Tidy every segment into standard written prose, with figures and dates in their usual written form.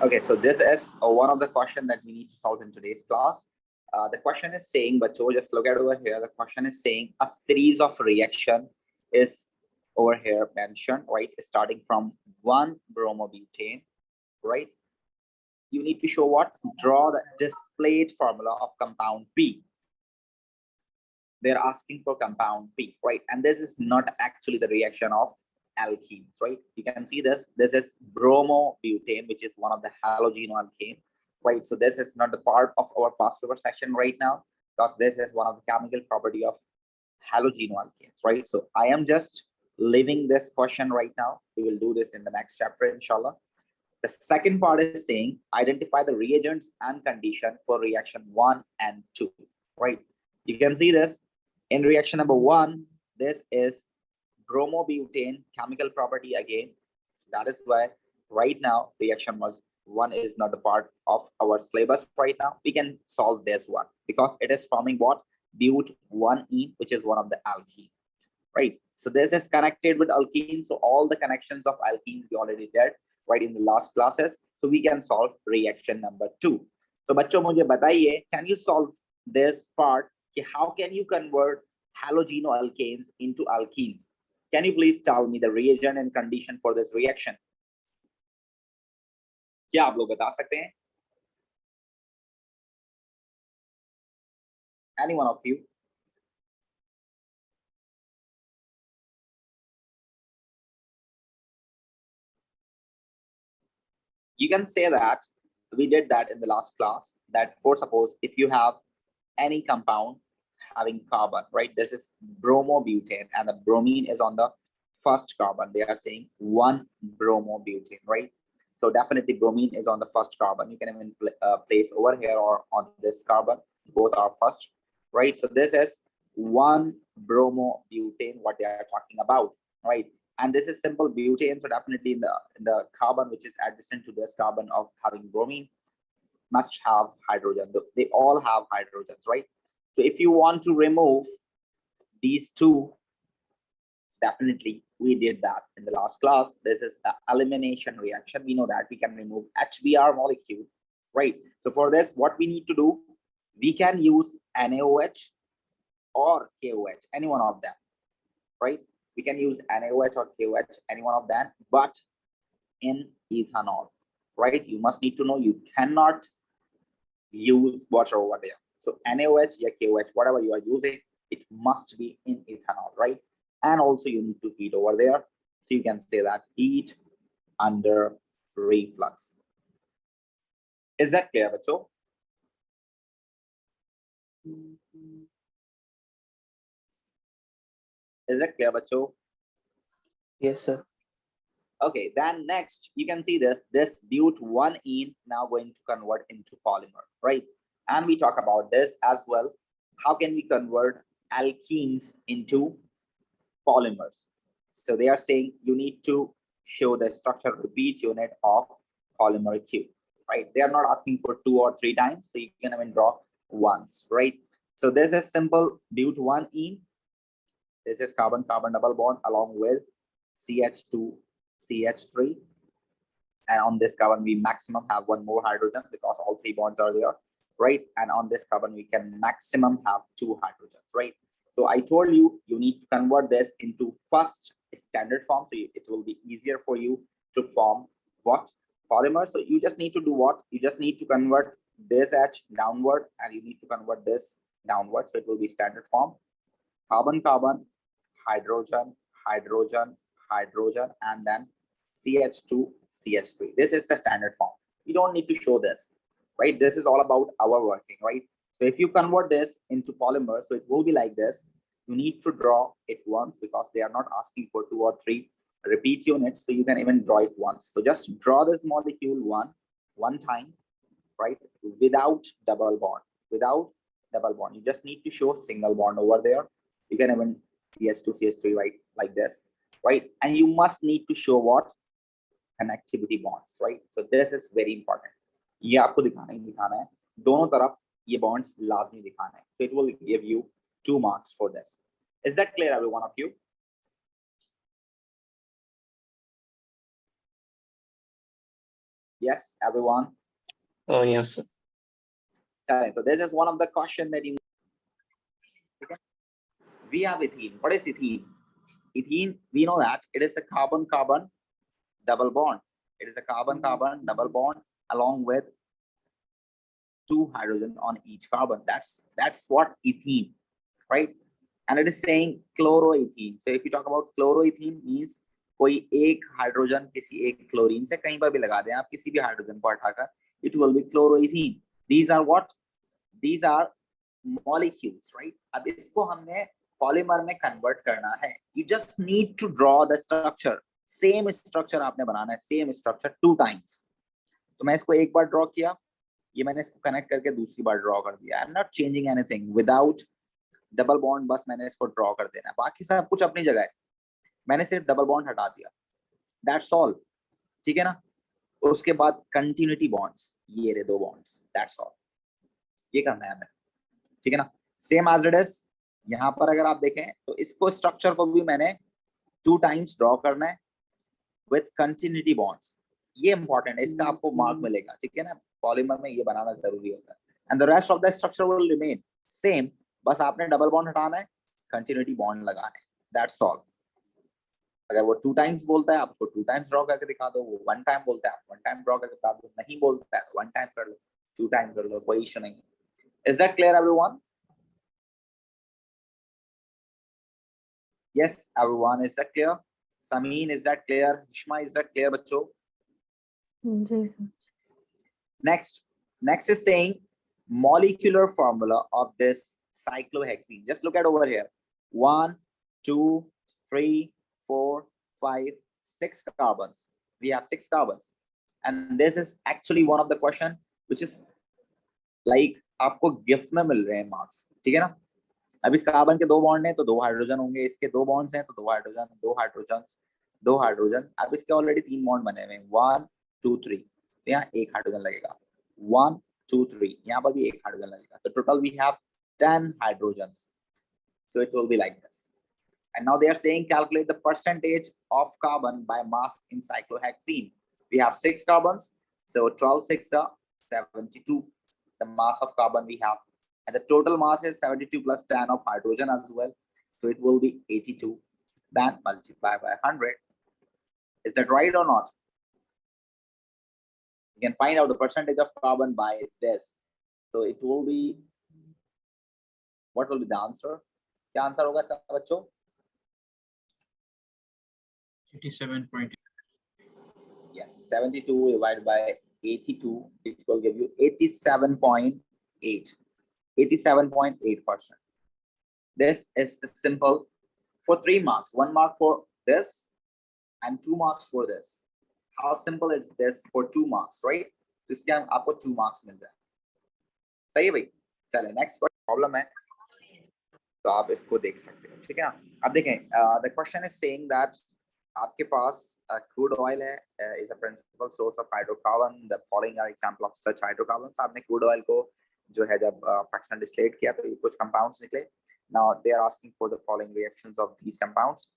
Okay, so this is one of the question that we need to solve in today's class. The question is saying, but just look at over here. The question is saying a series of reaction is over here mentioned, right? Starting from 1 bromobutane, right? You need to show what? Draw the displayed formula of compound P. They're asking for compound P, right? And this is not actually the reaction of alkenes, right? You can see this. This is bromobutane, which is one of the halogenoalkane, right? So this is not the part of our past paper section right now, because this is one of the chemical property of halogenoalkanes, right? So I am just leaving this question right now. We will do this in the next chapter, inshallah. The second part is saying identify the reagents and condition for reaction 1 and 2, right? You can see this in reaction number 1. This is bromobutane chemical property again. So that is why right now reaction was 1 is not the part of our syllabus right now. We can solve this one because it is forming what? But 1ene, which is one of the alkene, right? So this is connected with alkene. So all the connections of alkenes we already did right in the last classes. So we can solve reaction number 2. So बच्चों मुझे बताइए, can you solve this part? How can you convert halogenoalkanes into alkenes? Can you please tell me the reagent and condition for this reaction? क्या आप लोग बता सकते हैं? Any one of you? You can say that we did that in the last class, that for suppose if you have any compound having carbon, right? This is bromobutane and the bromine is on the first carbon. They are saying 1 bromobutane, right? So definitely bromine is on the first carbon. You can even place over here or on this carbon. Both are first, right? So this is 1 bromobutane, what they are talking about, right? And this is simple butane. So definitely in the carbon which is adjacent to this carbon of having bromine must have hydrogen. They all have hydrogens, right? So if you want to remove these two, definitely we did that in the last class. This is the elimination reaction. We know that we can remove HBr molecule, right? So for this, what we need to do, we can use NaOH or KOH, any one of them, right? We can use NaOH or KOH, any one of them, but in ethanol, right? You must need to know you cannot use water over there. So NaOH, yeah, KOH, whatever you are using, it must be in ethanol, right? And also you need to heat over there. So you can say that heat under reflux. Is that clear, bacho? Is that clear, bacho? Yes, sir. Okay, then next you can see this but1ene now going to convert into polymer, right? And we talk about this as well. How can we convert alkenes into polymers? So they are saying you need to show the structure repeat unit of polymer Q, right? They are not asking for 2 or 3 times, so you can even draw once, right? So this is simple but1ene. This is carbon-carbon double bond along with CH2, CH3. And on this carbon, we maximum have 1 more hydrogen because all 3 bonds are there, right? And on this carbon, we can maximum have 2 hydrogens, right? So I told you, you need to convert this into first standard form. So it will be easier for you to form what? Polymer. So you just need to do what? You just need to convert this H downward and you need to convert this downward. So it will be standard form. Carbon-carbon, hydrogen, hydrogen, hydrogen, and then CH2, CH3. This is the standard form. You don't need to show this, right? This is all about our working, right? So if you convert this into polymer, so it will be like this. You need to draw it once because they are not asking for 2 or 3 repeat units. So you can even draw it once. So just draw this molecule one time, right? Without double bond, You just need to show single bond over there. You can even CH2, CH3, right? Like this, right? And you must need to show what? Connectivity bonds, right? So this is very important. ये आपको दिखाना है दोनों तरफ ये bonds लाजमी दिखाना है. So it will give you 2 marks for this. Is that clear, every one of you? Yes, everyone. Oh, yes, sir. So this is one of the question that you. We have ethene. What is ethene? Ethene, we know that it is a carbon-carbon double bond. It is a carbon-carbon double bond along with two hydrogen on each carbon. That's what ethene, right? And it is saying chloroethene. So if you talk about chloroethene means कोई एक hydrogen किसी एक chlorine से कहीं पर भी लगा दें आप किसी भी हाइड्रोजन को हटाकर, it will be chloroethene. These are what? These are molecules, right? अब इसको हमने पॉलीमर में कन्वर्ट करना है. You just need to draw the structure. Same structure आपने बनाना है, सेम स्ट्रक्चर 2 times. तो मैं इसको एक बार ड्रॉ किया, ये मैंने इसको कनेक्ट करके दूसरी बार ड्रॉ कर दिया. I am not changing anything without double bond, बस मैंने इसको ड्रॉ कर देना है, बाकी सब कुछ अपनी जगह है, मैंने सिर्फ डबल बॉन्ड हटा दिया. That's all. ठीक है ना. उसके बाद कंटिन्यूटी बॉन्ड्स, ये रहे 2 बॉन्ड्स, दैट्स ऑल. ये करना है हमें. ठीक है ना. सेम एज इट इज यहाँ पर अगर आप देखें तो इसको स्ट्रक्चर को भी मैंने 2 times ड्रॉ करना है विथ कंटिन्यूटी बॉन्ड्स. ये इंपॉर्टेंट है, इसका आपको मार्क मिलेगा. ठीक है ना. पॉलीमर में ये बनाना जरूरी होता है. And the rest of the structure will remain same, बस आपने डबल बॉन्ड हटाना है, कंटिन्यूटी बॉन्ड लगाना है. That's all. अगर वो 2 times बोलता है आप उसको 2 times ड्रॉ करके दिखा दो, वो 1 time बोलता है आप 1 time ड्रॉ करके दिखा दो, नहीं बोलता है 1 time कर लो, 2 time कर लो, कोई इशू नहीं. Is that clear everyone? Yes, everyone, is that clear? Samin, is that clear? Ishma, is that clear, bachcho? Yes, sir. Next is saying molecular formula of this cyclohexene. Just look at over here. 1, 2, 3, 4, 5, 6 carbons. We have 6 carbons. And this is actually one of the question which is like आपको gift में मिल रहे हैं marks. ठीक है ना. अब इस carbon के 2 बॉन्ड हैं तो 2 हाइड्रोजन होंगे, इसके 2 बॉन्ड्स हैं तो 2 हाइड्रोजन, 2 हाइड्रोजन, 2 हाइड्रोजन. अब इसके ऑलरेडी 3 बॉन्ड बने हुए हैं, 1 2 3, तो यहाँ 1 हाइड्रोजन लगेगा. 1 2 3, यहाँ पर भी 1 हाइड्रोजन लगेगा. तो total we have 10 hydrogens. So it will be like this. And now they are saying calculate the percentage of carbon by mass in cyclohexene. We have 6 carbons, so 12 6 are 72. The mass of carbon we have. And the total mass is 72 plus 10 of hydrogen as well. So it will be 82. Then multiply by 100. Is that right or not? You can find out the percentage of carbon by this. So it will be, what will be the answer? क्या answer होगा इसका बच्चों? 87.8. Yes, 72 divided by 82, it will give you 87.8. 87.8%. This is the simple for 3 marks, 1 mark for this and 2 marks for this. How simple is this for 2 marks, right? This time आपको 2 marks मिल जाए. सही है भाई. चलें next problem है तो आप इसको देख सकते हो. ठीक है ना. अब देखें, the question is saying that आपके पास क्रूड ऑयल है, is a principal source of hydrocarbon. The following are example of such hydrocarbons. आपने क्रूड ऑयल को जो है जब फ्रैक्शनल डिस्टिलेट किया तो कुछ कंपाउंड्स निकले. Now they are asking for the following reactions of these compounds.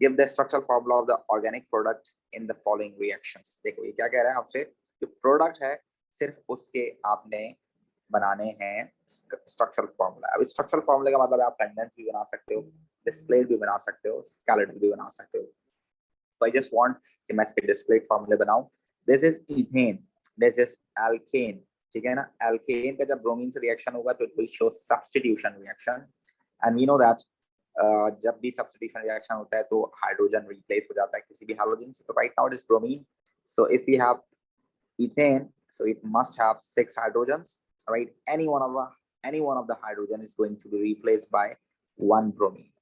Give the structural formula of the organic product in the following reactions. देखो ये क्या कह रहा है आपसे, जो प्रोडक्ट है सिर्फ उसके आपने बनाने हैं स्ट्रक्चरल फार्मूला. अब स्ट्रक्चरल फार्मूले का मतलब आप कंडेंस भी बना सकते हो, डिस्प्लेट भी बना सकते हो, स्केलेटल भी बना सकते हो. So I just want कि मैं इसके डिस्प्लेट फार्मूले बनाऊं. This is ethane, this is alkane. ठीक है ना. alkane का जब ब्रोमीन से रिएक्शन होगा तो it will show substitution reaction. And we know that जब भी substitution reaction होता है तो हाइड्रोजन रिप्लेस हो जाता है किसी भी हाइड्रोजन से. तो right now it is bromine. So if we have ethane, so it must have 6 hydrogens, right? Any one of the hydrogen is going to be replaced by 1 bromine.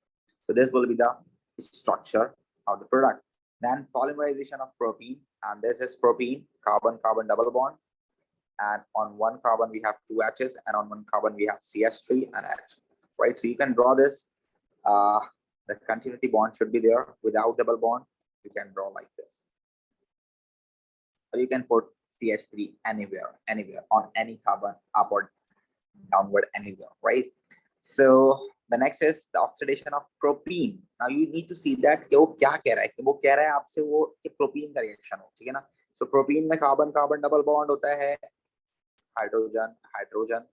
So this will be the structure of the product. Then polymerization of propene, and this is propene, carbon-carbon double bond, and on 1 carbon we have 2 H's, and on 1 carbon we have CH3 and H, right? So you can draw this. The continuity bond should be there. Without double bond, you can draw like this, or you can put CH3 anywhere on any carbon, up or downward, anywhere, right? So The next is the oxidation of propene. Now you need to see that कि वो क्या कह रहा है, कि वो कह रहा है आपसे वो कि प्रोपीन का रिएक्शन हो, ठीक है ना। सो प्रोपीन में कार्बन कार्बन डबल बॉन्ड होता है, हाइड्रोजन हाइड्रोजन,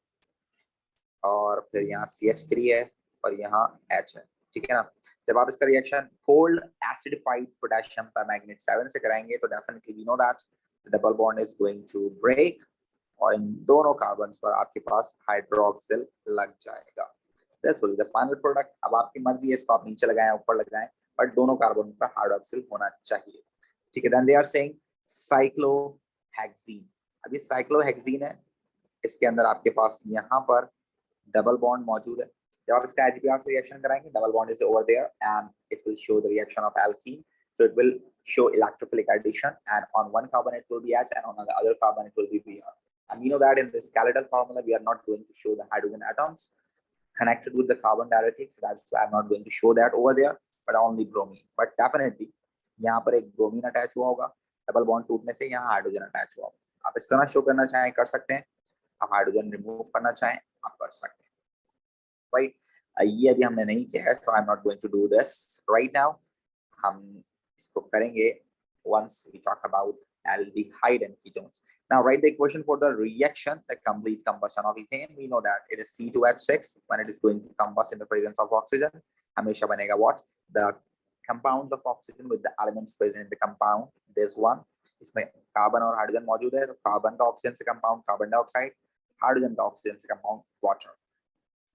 और फिर यहाँ CH3 है और यहाँ H है, ठीक है ना। जब आप इसका reaction cold acidified potassium permanganate 7 से कराएंगे तो definitely we know that double bond is going to break, और इन दोनों कार्बन पर आपके पास हाइड्रोक्सिल लग जाएगा। This will be the final product. अब आपकी मर्जी है, इसको आप नीचे लगाएं ऊपर लगाएं, बट दोनों कार्बन पर हाइड्रोक्सिल होना चाहिए, ठीक है। Then they are saying cyclohexene. अब ये साइक्लोहेक्सीन है, इसके अंदर आपके पास यहाँ पर डबल बॉन्ड मौजूद है। जब आप इसका HBr से रिएक्शन कराएंगे, double bond is over there and it will show the reaction of alkene, so it will show electrophilic addition, and on one carbon it will be H and on the other carbon it will be Br. And we know that in this skeletal formula we are not going to show the hydrogen atoms connected with the carbon directly, so that's why I'm not going to show that over there, but only bromine. But definitely यहाँ पर एक bromine attach हुआ होगा, double bond टूटने से यहाँ hydrogen attach हुआ होगा। आप इस तरह शो करना चाहें कर सकते हैं, आप हाइड्रोजन रिमूव करना चाहें आप कर सकते हैं, राइट। ये अभी हमने नहीं किया है, so I'm not going to do this right now. हम इसको करेंगे once we talk about aldehyde and ketones. Now write the equation for the reaction, the complete combustion of ethane. We know that it is C2H6 when it is going to combust in the presence of oxygen. हमेशा बनेगा what? The compounds of oxygen with the elements present in the compound. This one, इसमें carbon और hydrogen मौजूद है, तो carbon का oxygen से compound carbon dioxide, hydrogen का ऑक्सीजन से compound water.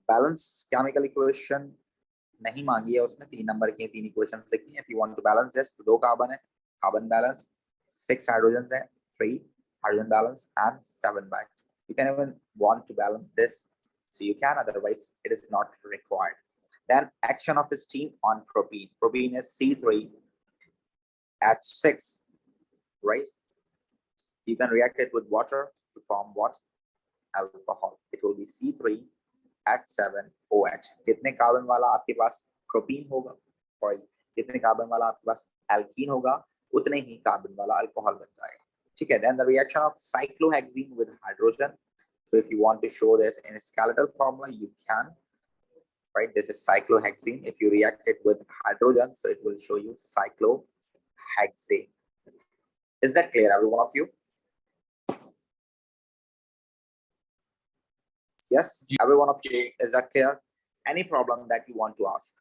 Balance chemical equation नहीं मांगी है उसने, 3 नंबर की 3 इक्वेशंस लिखी हैं। If you want to balance this, तो 2 कार्बन है, कार्बन बैलेंस, 6 हाइड्रोजन है, 3 hydrogen balance, and 7 back. You can even want to balance this, so you can, otherwise it is not required. Then action of steam on propene. Propene is C3H6, right? You can react it with water to form what? Alcohol. It will be C3H7OH. जितने carbon वाला आपके पास propene होगा, और जितने carbon वाला आपके पास alkene होगा, उतने ही कार्बन वाला अल्कोहल बन जाएगा, ठीक है। Then the reaction of cyclohexene with hydrogen. So if you want to show this in a skeletal formula, you can. Right, this is cyclohexene. If you react it with hydrogen, so it will show you cyclohexane. Is that clear, every one of you? Yes, every one of you. Is that clear? Any problem that you want to ask?